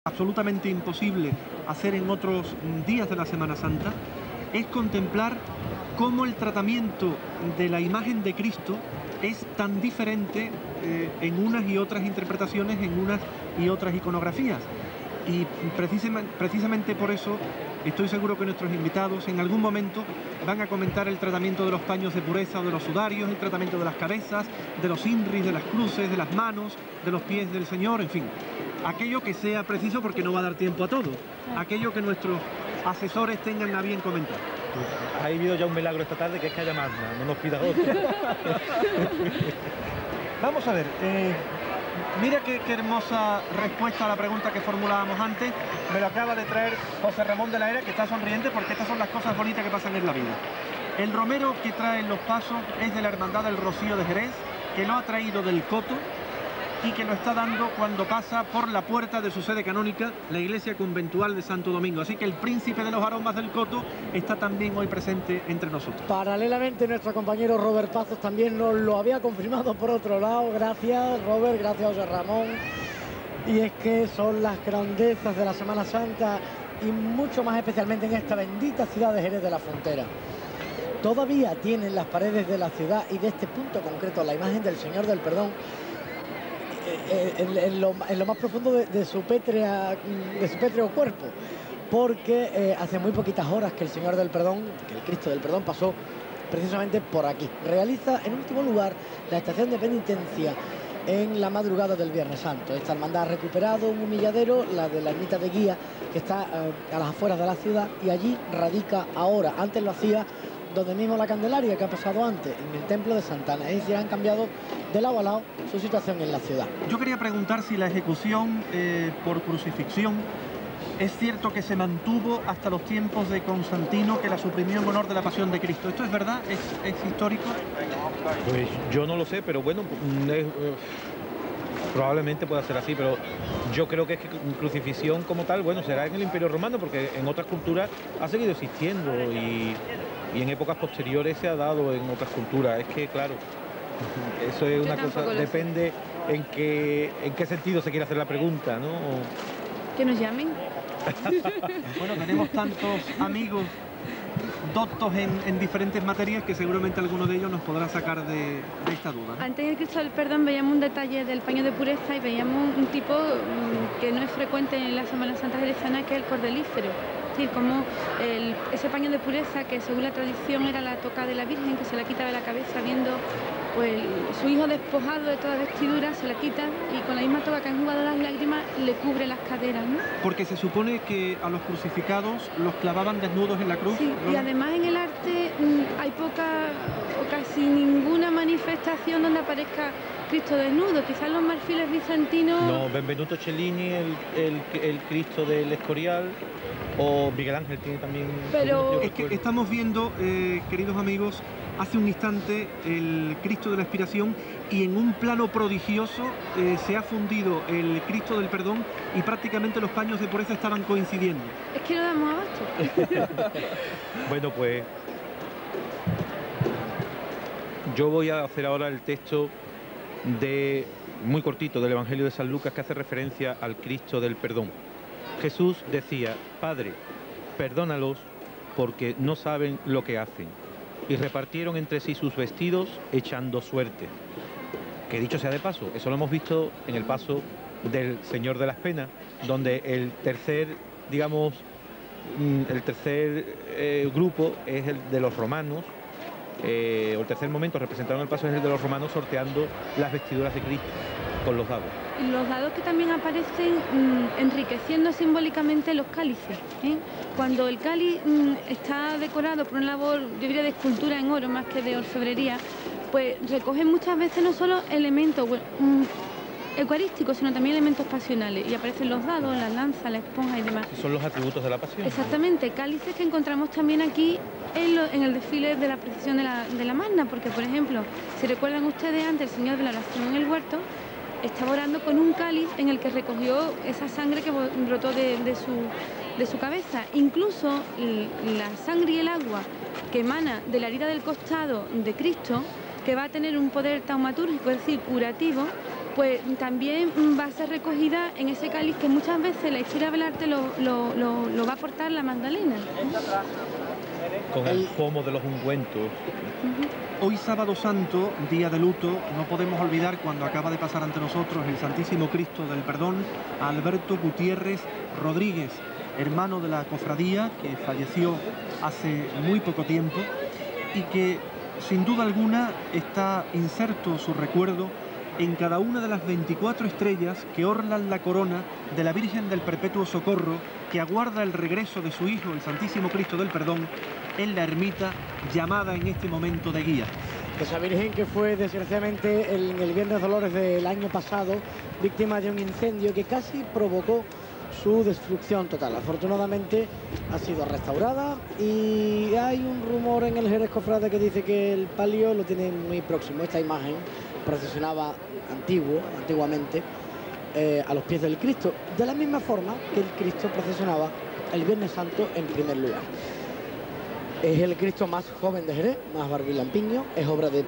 absolutamente imposible hacer en otros días de la Semana Santa, es contemplar cómo el tratamiento de la imagen de Cristo es tan diferente en unas y otras interpretaciones, en unas y otras iconografías. Y precisamente por eso estoy seguro que nuestros invitados en algún momento van a comentar el tratamiento de los paños de pureza o de los sudarios, el tratamiento de las cabezas, de los inris, de las cruces, de las manos, de los pies del Señor, en fin. Aquello que sea preciso, porque no va a dar tiempo a todo. Aquello que nuestros asesores tengan a bien comentar. Ha habido ya un milagro esta tarde, que es que haya más, no nos pidas otro. Vamos a ver, mira qué hermosa respuesta a la pregunta que formulábamos antes. Me lo acaba de traer José Ramón de la Era, que está sonriente porque estas son las cosas bonitas que pasan en la vida. El romero que traen los pasos es de la Hermandad del Rocío de Jerez, que lo ha traído del Coto y que lo está dando cuando pasa por la puerta de su sede canónica, la iglesia conventual de Santo Domingo. Así que el príncipe de los aromas del Coto está también hoy presente entre nosotros. Paralelamente, nuestro compañero Robert Pazos también nos lo había confirmado por otro lado. Gracias, Robert, gracias, José Ramón. Y es que son las grandezas de la Semana Santa y mucho más especialmente en esta bendita ciudad de Jerez de la Frontera. Todavía tienen las paredes de la ciudad y de este punto concreto la imagen del Señor del Perdón en lo más profundo de su pétreo cuerpo, porque hace muy poquitas horas que el Señor del Perdón, que el Cristo del Perdón pasó precisamente por aquí. Realiza en último lugar la estación de penitencia en la madrugada del Viernes Santo. Esta hermandad ha recuperado un humilladero, la de la ermita de Guía, que está a las afueras de la ciudad, y allí radica ahora. Antes lo hacía donde mismo la Candelaria, que ha pasado antes, en el templo de Santana. Es decir, han cambiado de lado a lado su situación en la ciudad. Yo quería preguntar si la ejecución por crucifixión es cierto que se mantuvo hasta los tiempos de Constantino, que la suprimió en honor de la Pasión de Cristo. ¿Esto es verdad? ¿Es histórico? Pues yo no lo sé, pero bueno, probablemente pueda ser así, pero yo creo que es que crucifixión como tal, bueno, será en el Imperio Romano, porque en otras culturas ha seguido existiendo y en épocas posteriores se ha dado en otras culturas. Es que, claro, eso es una cosa, depende en qué sentido se quiere hacer la pregunta, ¿no? Que nos llamen. Bueno, tenemos tantos amigos doctos en diferentes materias que seguramente alguno de ellos nos podrá sacar de esta duda, ¿no? Antes del Cristo del Perdón veíamos un detalle del paño de pureza y veíamos un tipo que no es frecuente en la Semana Santa jerezana, que es el cordelífero. Es decir, como ese paño de pureza que según la tradición era la toca de la Virgen, que se la quitaba de la cabeza viendo pues su hijo despojado de toda vestidura, se la quita y con la misma toca que han jugado las lágrimas le cubre las caderas, ¿no? Porque se supone que a los crucificados los clavaban desnudos en la cruz. Sí, ¿no? Y además en el arte hay poca o casi ninguna manifestación donde aparezca Cristo desnudo. Quizás los marfiles bizantinos... No, Benvenuto Cellini, el Cristo del Escorial, o Miguel Ángel tiene también... Pero es que estamos viendo, queridos amigos, hace un instante el Cristo de la Expiración y en un plano prodigioso se ha fundido el Cristo del Perdón y prácticamente los paños de pureza estaban coincidiendo. Es que no damos abasto. Bueno, pues yo voy a hacer ahora el texto muy cortito del Evangelio de San Lucas, que hace referencia al Cristo del Perdón. Jesús decía: Padre, perdónalos porque no saben lo que hacen. Y repartieron entre sí sus vestidos echando suerte. Que dicho sea de paso, eso lo hemos visto en el paso del Señor de las Penas, donde el tercer, digamos, grupo es el de los romanos, o el tercer momento representado en el paso es el de los romanos sorteando las vestiduras de Cristo con los dados. Y los dados que también aparecen enriqueciendo simbólicamente los cálices, ¿eh? Cuando el cáliz está decorado por una labor, yo diría, de escultura en oro más que de orfebrería, pues recogen muchas veces no solo elementos eucarísticos, sino también elementos pasionales, y aparecen los dados, las lanzas, la esponja y demás. Son los atributos de la pasión. Exactamente, cálices que encontramos también aquí en el desfile de la procesión de la Magna, porque por ejemplo, si recuerdan ustedes, antes el Señor de la Oración en el huerto estaba orando con un cáliz en el que recogió esa sangre que brotó de su cabeza. Incluso la sangre y el agua que emana de la herida del costado de Cristo, que va a tener un poder taumatúrgico, es decir, curativo, pues también va a ser recogida en ese cáliz que muchas veces la historia del arte lo va a aportar la Magdalena. Con el pomo de los ungüentos. Hoy sábado santo, día de luto, no podemos olvidar cuando acaba de pasar ante nosotros el Santísimo Cristo del Perdón a Alberto Gutiérrez Rodríguez, hermano de la cofradía que falleció hace muy poco tiempo y que sin duda alguna está inserto su recuerdo en cada una de las 24 estrellas que orlan la corona de la Virgen del Perpetuo Socorro, que aguarda el regreso de su Hijo, el Santísimo Cristo del Perdón, en la ermita llamada en este momento de guía. Esa Virgen que fue desgraciadamente en el Viernes Dolores del año pasado víctima de un incendio que casi provocó su destrucción total. Afortunadamente ha sido restaurada y hay un rumor en el Jerez Cofrade que dice que el palio lo tiene muy próximo. Esta imagen procesionaba antiguamente a los pies del Cristo, de la misma forma que el Cristo procesionaba el Viernes Santo en primer lugar. Es el Cristo más joven de Jerez, más barbilampiño, es obra de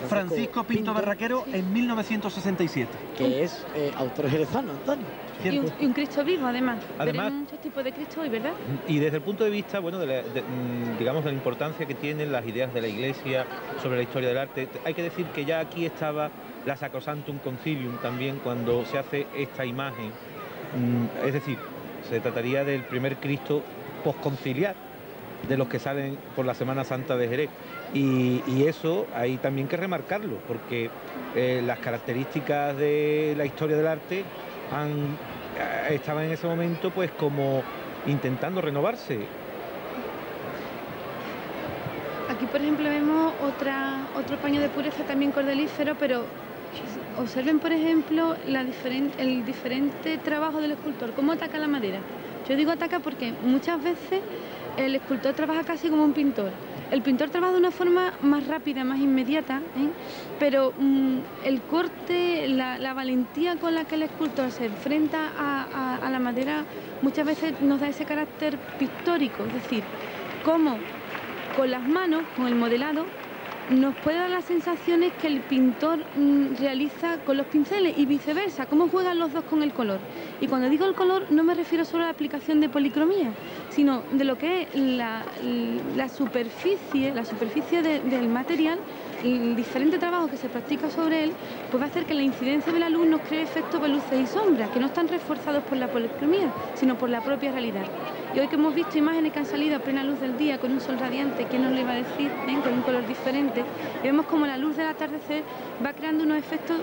Francisco Pinto Barraquero en 1967. Que es autor jerezano, Antonio. Y un Cristo vivo, además. Veremos muchos tipos de Cristo hoy, ¿verdad? Y desde el punto de vista, bueno, digamos, de la importancia que tienen las ideas de la Iglesia sobre la historia del arte, hay que decir que ya aquí estaba la Sacrosanctum Concilium también cuando se hace esta imagen. Es decir, se trataría del primer Cristo posconciliar de los que salen por la Semana Santa de Jerez. Y eso hay también que remarcarlo, porque las características de la historia del arte estaban en ese momento pues como intentando renovarse. Aquí, por ejemplo, vemos otro paño de pureza también cordelífero, pero observen, por ejemplo, el diferente trabajo del escultor, cómo ataca la madera. Yo digo ataca porque muchas veces el escultor trabaja casi como un pintor. El pintor trabaja de una forma más rápida, más inmediata, pero el corte, la valentía con la que el escultor se enfrenta a la madera muchas veces nos da ese carácter pictórico, es decir, cómo con las manos, con el modelado, nos puede dar las sensaciones que el pintor realiza con los pinceles y viceversa, cómo juegan los dos con el color. Y cuando digo el color no me refiero solo a la aplicación de policromía, sino de lo que es la superficie del material, el diferente trabajo que se practica sobre él, pues va a hacer que la incidencia de la luz nos cree efectos de luces y sombras, que no están reforzados por la policromía, sino por la propia realidad. Y hoy que hemos visto imágenes que han salido a plena luz del día con un sol radiante, ¿quién nos lo iba a decir? Con un color diferente, y vemos como la luz del atardecer va creando unos efectos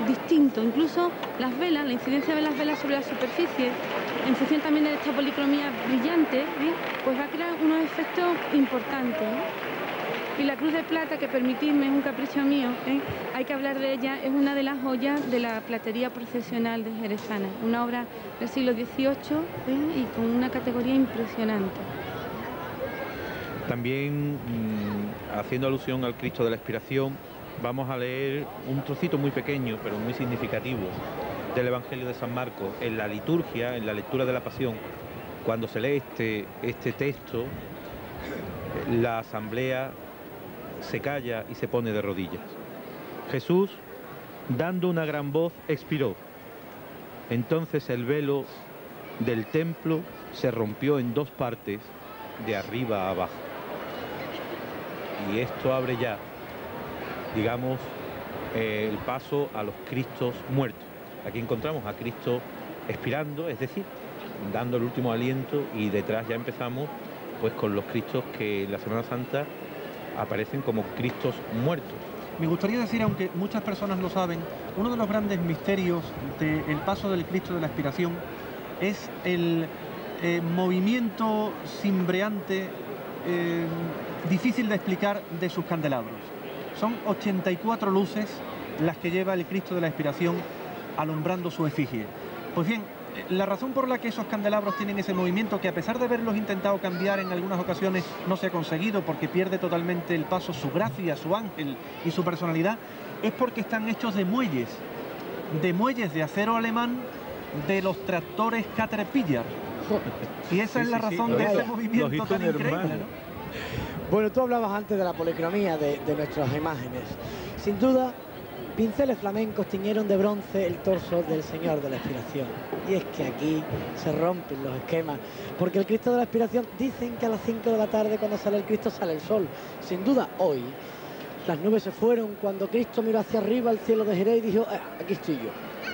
distintos. Incluso las velas, la incidencia de las velas sobre la superficie, en función también de esta policromía brillante, pues va a crear unos efectos importantes. Y la cruz de plata, que permitidme, es un capricho mío, hay que hablar de ella, es una de las joyas de la platería procesional de jerezana, una obra del siglo XVIII y con una categoría impresionante. También, haciendo alusión al Cristo de la Expiración, vamos a leer un trocito muy pequeño, pero muy significativo, del Evangelio de San Marcos. En la liturgia, en la lectura de la Pasión, cuando se lee este texto, la asamblea se calla y se pone de rodillas. Jesús, dando una gran voz, expiró. Entonces el velo del templo se rompió en dos partes, de arriba a abajo. Y esto abre ya, digamos, el paso a los Cristos muertos. Aquí encontramos a Cristo expirando, es decir, dando el último aliento, y detrás ya empezamos pues con los Cristos que en la Semana Santa aparecen como Cristos muertos. Me gustaría decir, aunque muchas personas lo saben, uno de los grandes misterios del paso del Cristo de la Expiración es el movimiento cimbreante, difícil de explicar, de sus candelabros. Son 84 luces las que lleva el Cristo de la Expiración alumbrando su efigie. Pues bien, la razón por la que esos candelabros tienen ese movimiento, que a pesar de haberlos intentado cambiar en algunas ocasiones no se ha conseguido porque pierde totalmente el paso su gracia, su ángel y su personalidad, es porque están hechos de muelles de acero alemán de los tractores Caterpillar. Y esa es la razón de ese movimiento tan increíble, ¿no? Bueno, tú hablabas antes de la policromía de nuestras imágenes. Sin duda, pinceles flamencos tiñeron de bronce el torso del Señor de la Expiración. Y es que aquí se rompen los esquemas, porque el Cristo de la Expiración, dicen que a las 5 de la tarde cuando sale el Cristo sale el sol. Sin duda hoy las nubes se fueron cuando Cristo miró hacia arriba al cielo de Jerez y dijo, aquí estoy yo.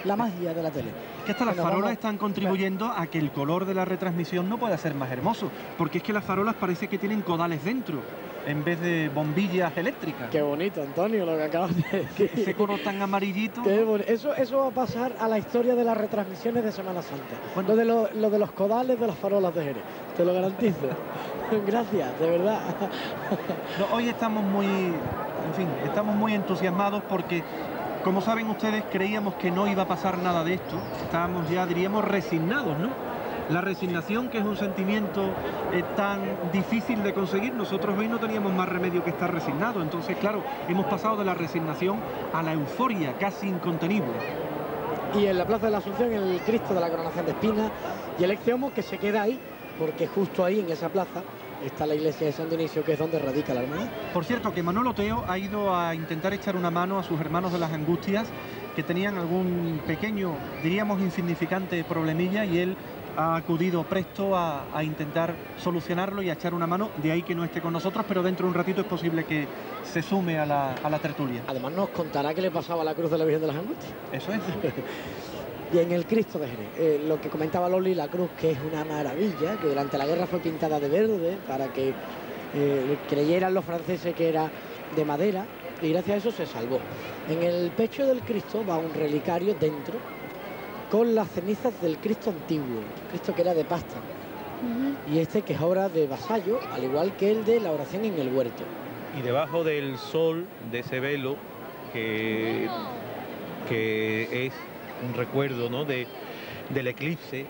La magia de la tele. Que hasta las farolas están contribuyendo a que el color de la retransmisión no pueda ser más hermoso, porque es que las farolas parece que tienen codales dentro, en vez de bombillas eléctricas. Qué bonito, Antonio, lo que acabas de decir. Ese color tan amarillito. Eso va a pasar a la historia de las retransmisiones de Semana Santa. Bueno, lo de los codales de las farolas de Jerez, te lo garantizo. Gracias, de verdad. No, hoy estamos estamos muy entusiasmados porque, como saben ustedes, creíamos que no iba a pasar nada de esto. Estábamos ya, diríamos, resignados, ¿no? La resignación, que es un sentimiento tan difícil de conseguir, nosotros hoy no teníamos más remedio que estar resignados. Entonces, claro, hemos pasado de la resignación a la euforia casi incontenible. Y en la Plaza de la Asunción, el Cristo de la Coronación de Espinas y el Exeomo, que se queda ahí, porque justo ahí, en esa plaza, está la iglesia de San Dionisio, que es donde radica la hermandad. Por cierto, que Manolo Teo ha ido a intentar echar una mano a sus hermanos de las Angustias, que tenían algún pequeño, diríamos insignificante problemilla, y él ha acudido presto a intentar solucionarlo y a echar una mano. De ahí que no esté con nosotros, pero dentro de un ratito es posible que se sume a la tertulia. Además nos contará qué le pasaba a la cruz de la Virgen de las Angustias. Eso es. Y en el Cristo de Jerez, lo que comentaba Loli, la cruz, que es una maravilla, que durante la guerra fue pintada de verde para que creyeran los franceses que era de madera, y gracias a eso se salvó. En el pecho del Cristo va un relicario dentro con las cenizas del Cristo antiguo, Cristo que era de pasta. Y este que es obra de Vasallo, al igual que el de la oración en el huerto. Y debajo del sol, de ese velo, que es un recuerdo, ¿no?, del eclipse,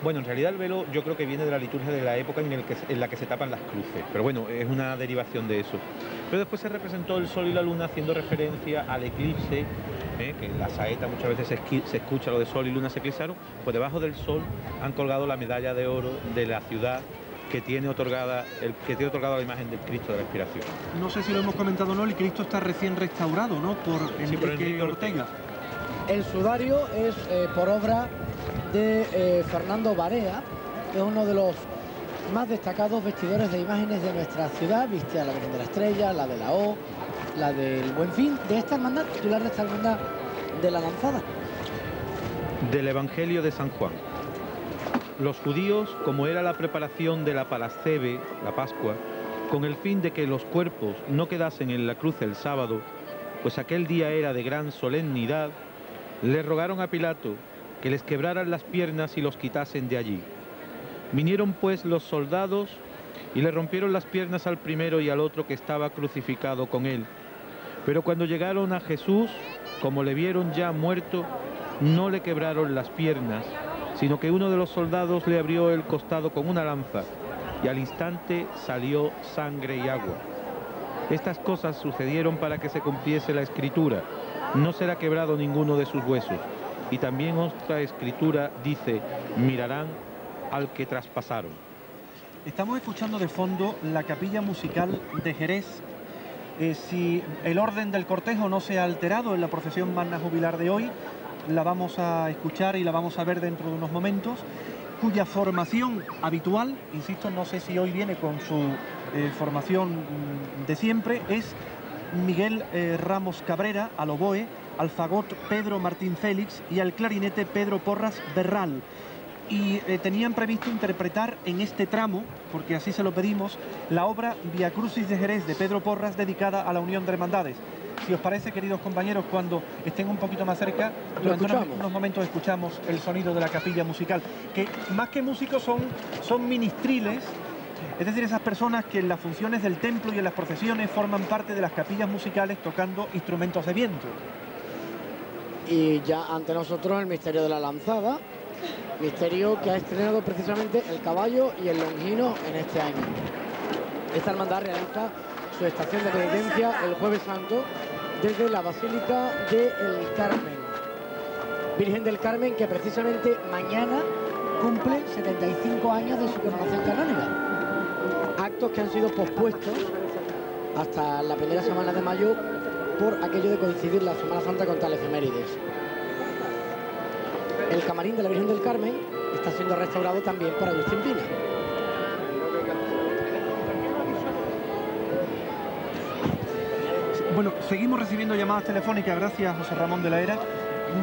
bueno, en realidad el velo yo creo que viene de la liturgia de la época en la que se tapan las cruces, pero bueno, es una derivación de eso. Pero después se representó el sol y la luna haciendo referencia al eclipse, que en la saeta muchas veces se escucha lo de sol y luna se eclipsaron. Pues debajo del sol han colgado la medalla de oro de la ciudad que tiene otorgada la imagen del Cristo de la Expiración. No sé si lo hemos comentado o no, el Cristo está recién restaurado, ¿no?, por Enrique Ortega. El sudario es por obra de Fernando Barea, que es uno de los más destacados vestidores de imágenes de nuestra ciudad. Viste a la Virgen de la Estrella, la de la O, la del Buen Fin, de esta hermandad, titular de esta hermandad de la Lanzada. Del Evangelio de San Juan. Los judíos, como era la preparación de la Parasceve, la Pascua, con el fin de que los cuerpos no quedasen en la cruz el sábado, pues aquel día era de gran solemnidad, le rogaron a Pilato que les quebraran las piernas y los quitasen de allí. Vinieron pues los soldados y le rompieron las piernas al primero y al otro que estaba crucificado con él. Pero cuando llegaron a Jesús, como le vieron ya muerto, no le quebraron las piernas, sino que uno de los soldados le abrió el costado con una lanza y al instante salió sangre y agua. Estas cosas sucedieron para que se cumpliese la Escritura: no será quebrado ninguno de sus huesos. Y también otra escritura dice: mirarán al que traspasaron. Estamos escuchando de fondo la capilla musical de Jerez. Si el orden del cortejo no se ha alterado en la procesión magna jubilar de hoy, la vamos a escuchar y la vamos a ver dentro de unos momentos, cuya formación habitual, insisto, no sé si hoy viene con su formación de siempre, es Miguel Ramos Cabrera al oboe, al fagot Pedro Martín Félix y al clarinete Pedro Porras Berral. Y tenían previsto interpretar en este tramo, porque así se lo pedimos, la obra Via Crucis de Jerez de Pedro Porras, dedicada a la Unión de Hermandades. Si os parece, queridos compañeros, cuando estén un poquito más cerca, durante unos momentos escuchamos el sonido de la capilla musical, que más que músicos son ministriles, es decir, esas personas que en las funciones del templo y en las procesiones forman parte de las capillas musicales tocando instrumentos de viento. Y ya ante nosotros el misterio de la Lanzada, misterio que ha estrenado precisamente el Caballo y el Longino en este año. Esta hermandad realiza su estación de penitencia el Jueves Santo desde la Basílica del Carmen. Virgen del Carmen, que precisamente mañana cumple 75 años de su coronación canónica. Actos que han sido pospuestos hasta la primera semana de mayo por aquello de coincidir la Semana Santa con tales efemérides. El camarín de la Virgen del Carmen está siendo restaurado también por Agustín Pina. Bueno, seguimos recibiendo llamadas telefónicas, gracias José Ramón de la Era,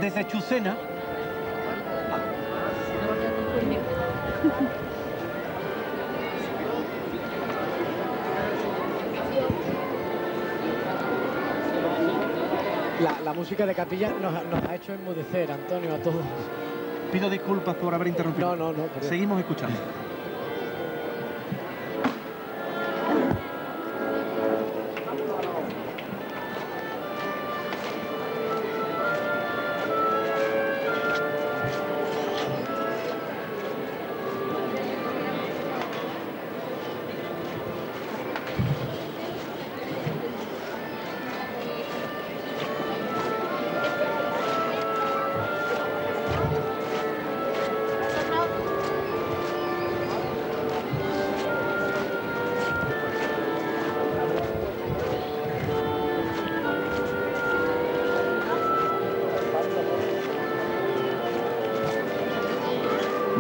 desde Chucena. La música de capilla nos ha hecho enmudecer, Antonio, a todos. Pido disculpas por haber interrumpido. No. Seguimos escuchando.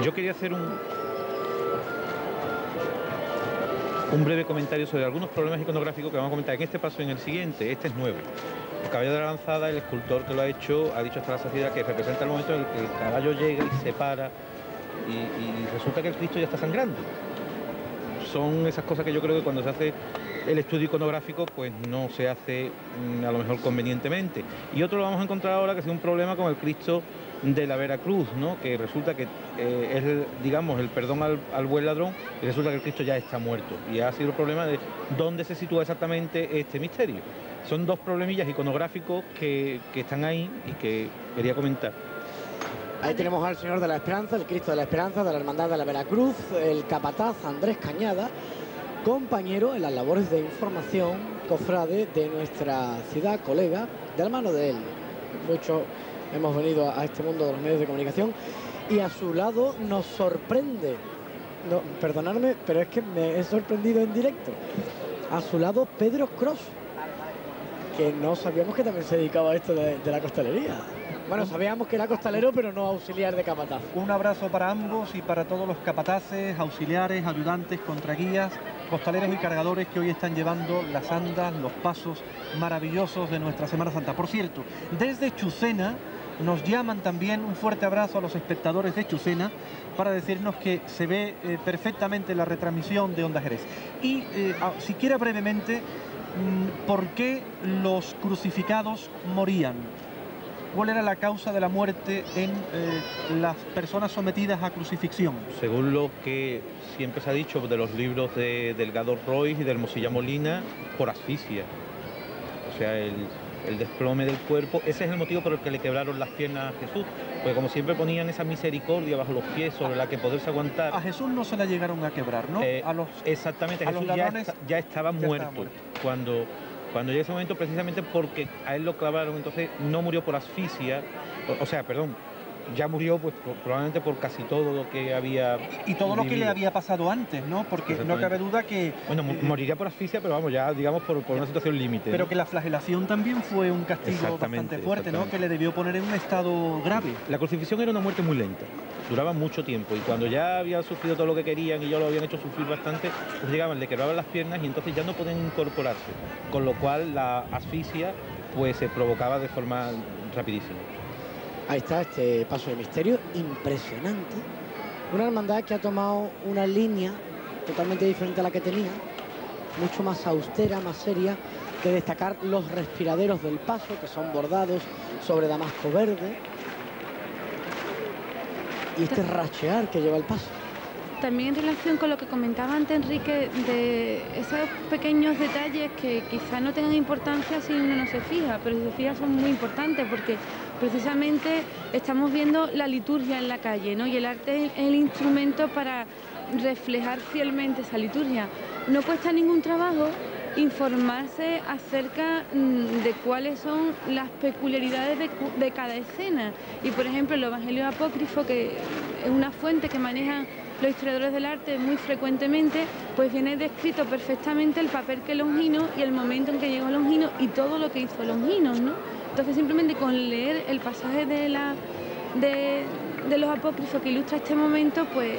Yo quería hacer un breve comentario sobre algunos problemas iconográficos que vamos a comentar en este paso y en el siguiente. Este es nuevo. El caballo de la lanzada, el escultor que lo ha dicho hasta la saciedad que representa el momento en el que el caballo llega y se para y resulta que el Cristo ya está sangrando. Son esas cosas que yo creo que cuando se hace el estudio iconográfico pues no se hace a lo mejor convenientemente. Y otro lo vamos a encontrar ahora, que es un problema con el Cristo de la Veracruz, ¿no? Que resulta que es, digamos, el perdón al buen ladrón, y resulta que el Cristo ya está muerto. Y ha sido el problema de dónde se sitúa exactamente este misterio. Son dos problemillas iconográficos que están ahí y que quería comentar. Ahí tenemos al Señor de la Esperanza, el Cristo de la Esperanza de la Hermandad de la Veracruz, el capataz Andrés Cañada, compañero en las labores de información, cofrade de nuestra ciudad, colega, de la mano de él. Muchos hemos venido a este mundo de los medios de comunicación y a su lado nos sorprende, no, perdonadme, pero es que me he sorprendido en directo, a su lado Pedro Cros, que no sabíamos que también se dedicaba a esto de la costalería. Bueno, sabíamos que era costalero, pero no auxiliar de capataz. Un abrazo para ambos y para todos los capataces, auxiliares, ayudantes, contraguías, costaleros y cargadores que hoy están llevando las andas, los pasos maravillosos de nuestra Semana Santa. Por cierto, desde Chucena nos llaman también, un fuerte abrazo a los espectadores de Chucena, para decirnos que se ve perfectamente la retransmisión de Onda Jerez. Y siquiera brevemente, ¿por qué los crucificados morían? ¿Cuál era la causa de la muerte en las personas sometidas a crucifixión? Según lo que siempre se ha dicho de los libros de Delgado Roy y del Mosilla Molina, por asfixia. O sea, el desplome del cuerpo, ese es el motivo por el que le quebraron las piernas a Jesús, porque como siempre ponían esa misericordia bajo los pies sobre la que poderse aguantar. A Jesús no se la llegaron a quebrar, ¿no? Exactamente, Jesús ya estaba muerto cuando llega ese momento, precisamente porque a él lo clavaron, entonces no murió por asfixia, ya murió pues probablemente por casi todo lo que había y todo lo que le había pasado antes, ¿no? Porque no cabe duda que... Bueno, moriría por asfixia, pero vamos, ya digamos por una situación límite. Pero ¿no? que la flagelación también fue un castigo bastante fuerte, ¿no? Que le debió poner en un estado grave. La crucifixión era una muerte muy lenta, duraba mucho tiempo, y cuando ya había sufrido todo lo que querían y ya lo habían hecho sufrir bastante, pues llegaban, le quebraban las piernas y entonces ya no podían incorporarse, con lo cual la asfixia pues se provocaba de forma rapidísima. Ahí está este paso de misterio, impresionante. Una hermandad que ha tomado una línea totalmente diferente a la que tenía, mucho más austera, más seria, que destacar los respiraderos del paso, que son bordados sobre damasco verde. Y este rachear que lleva el paso. También en relación con lo que comentaba antes Enrique, de esos pequeños detalles que quizás no tengan importancia si uno no se fija, pero si se fija son muy importantes porque precisamente estamos viendo la liturgia en la calle, ¿no? Y el arte es el instrumento para reflejar fielmente esa liturgia. No cuesta ningún trabajo informarse acerca de cuáles son las peculiaridades de cada escena. Y por ejemplo el Evangelio apócrifo, que es una fuente que manejan los historiadores del arte muy frecuentemente, pues viene descrito perfectamente el papel que Longino y el momento en que llegó Longino y todo lo que hizo Longinos, ¿no? Entonces simplemente con leer el pasaje de los apócrifos que ilustra este momento, pues